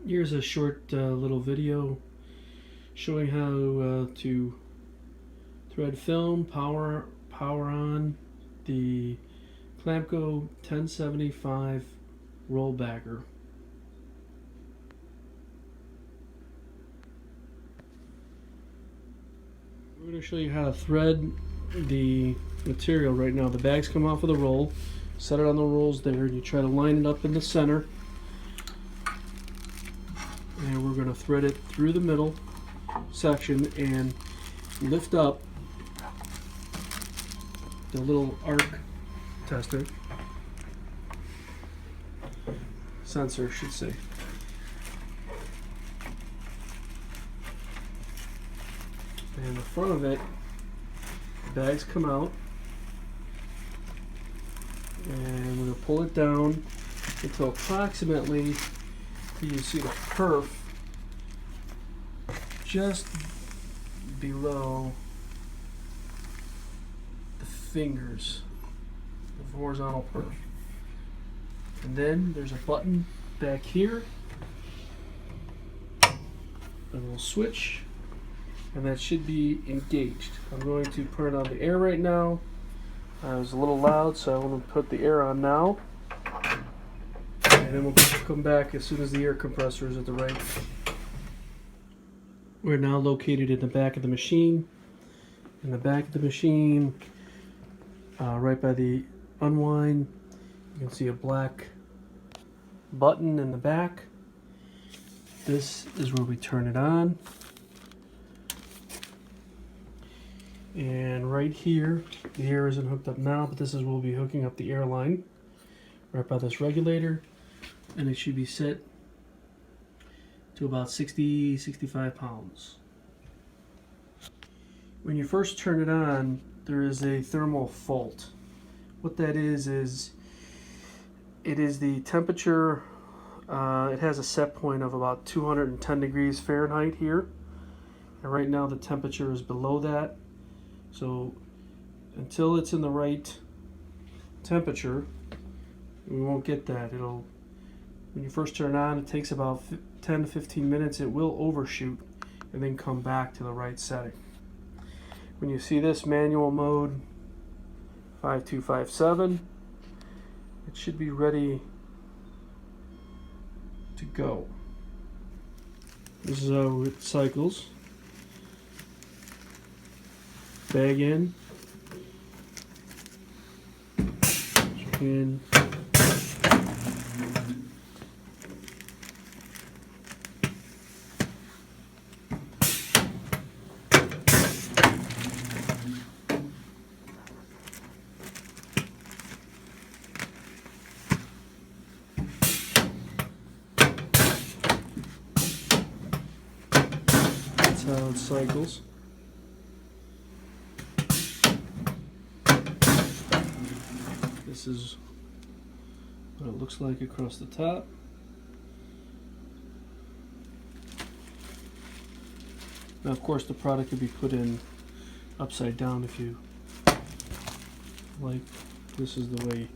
Here's a short little video showing how to thread film, power on the Clamco 1075 roll bagger. I'm going to show you how to thread the material right now. The bags come off of the roll, set it on the rolls there, and you try to line it up in the center. And we're going to thread it through the middle section and lift up the little arc tester, sensor I should say. And the front of it, the bags come out, and we're going to pull it down until approximately you see the perf just below the fingers, the horizontal perf. And then there's a button back here, a little switch, and that should be engaged. I'm going to turn on the air right now. It was a little loud, so I want to put the air on now. And then we'll come back as soon as the air compressor is at the right. We're now located in the back of the machine. In the back of the machine, right by the unwind, you can see a black button in the back. This is where we turn it on. And right here, the air isn't hooked up now, but this is where we'll be hooking up the air line, right by this regulator. And it should be set to about 65 pounds. When you first turn it on, there is a thermal fault. What that is it is the temperature. It has a set point of about 210 degrees Fahrenheit here, and right now the temperature is below that. So until it's in the right temperature, we won't get that. When you first turn it on, it takes about 10 to 15 minutes. It will overshoot and then come back to the right setting. When you see this manual mode 5257, it should be ready to go. This is how it cycles. Bag in. And that's how it cycles. This is what it looks like across the top. Now, of course, the product could be put in upside down if you like. This is the way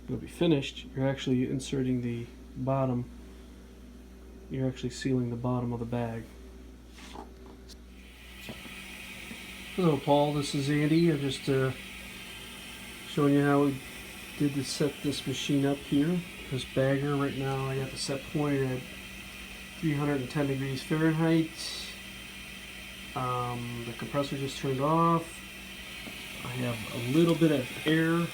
it'll be finished. You're actually inserting the bottom. You're actually sealing the bottom of the bag. Hello, Paul. This is Andy. I'm just showing you how we did to set this machine up here. This bagger right now, I got the set point at 310 degrees Fahrenheit. The compressor just turned off. I have a little bit of air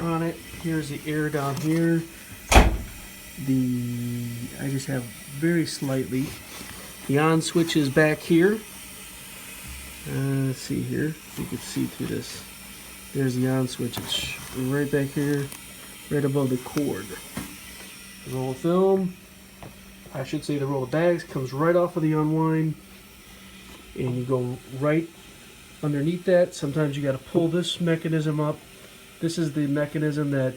on it. Here's the air down here. I just have very slightly. The on switch is back here. Let's see here if you can see through this. There's the on switch. It's right back here, right above the cord. The roll of film, I should say the roll of bags, comes right off of the unwind, and you go right underneath that. Sometimes you got to pull this mechanism up. This is the mechanism that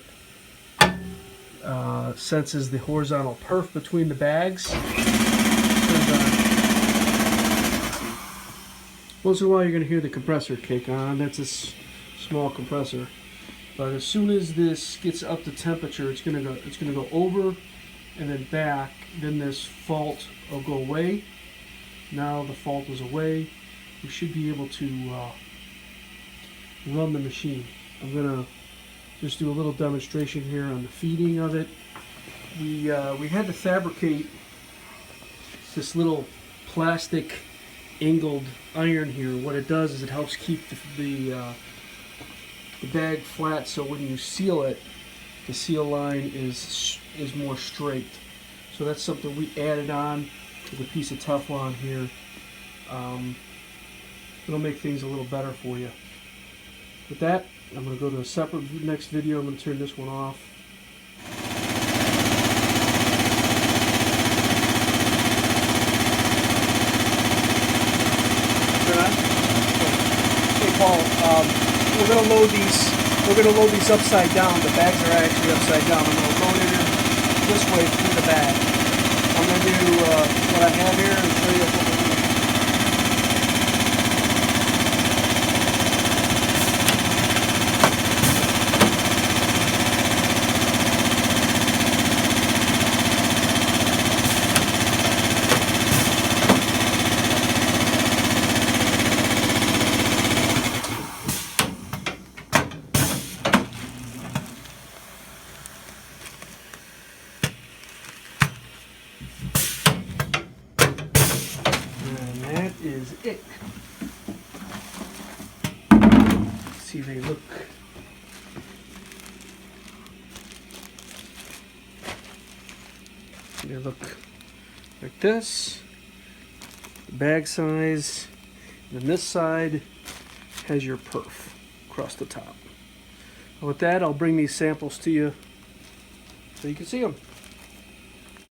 senses the horizontal perf between the bags. Once in a while you're going to hear the compressor kick on. That's a small compressor. But as soon as this gets up to temperature, it's gonna go over and then back. Then this fault will go away. Now the fault is away. We should be able to run the machine. I'm gonna just do a little demonstration here on the feeding of it. We had to fabricate this little plastic angled iron here. What it does is it helps keep the bag flat, so when you seal it, the seal line is more straight. So that's something we added on with a piece of Teflon here. It'll make things a little better for you. With that, I'm going to go to a separate next video. I'm going to turn this one off. Hey Paul, we're going to load these. We're going to load these upside down. The bags are actually upside down. I'm going to load it this way through the bag. I'm going to do what I have here and show you what we're doing. Is it. See, they look like this. Bag size, and then this side has your perf across the top. With that, I'll bring these samples to you so you can see them.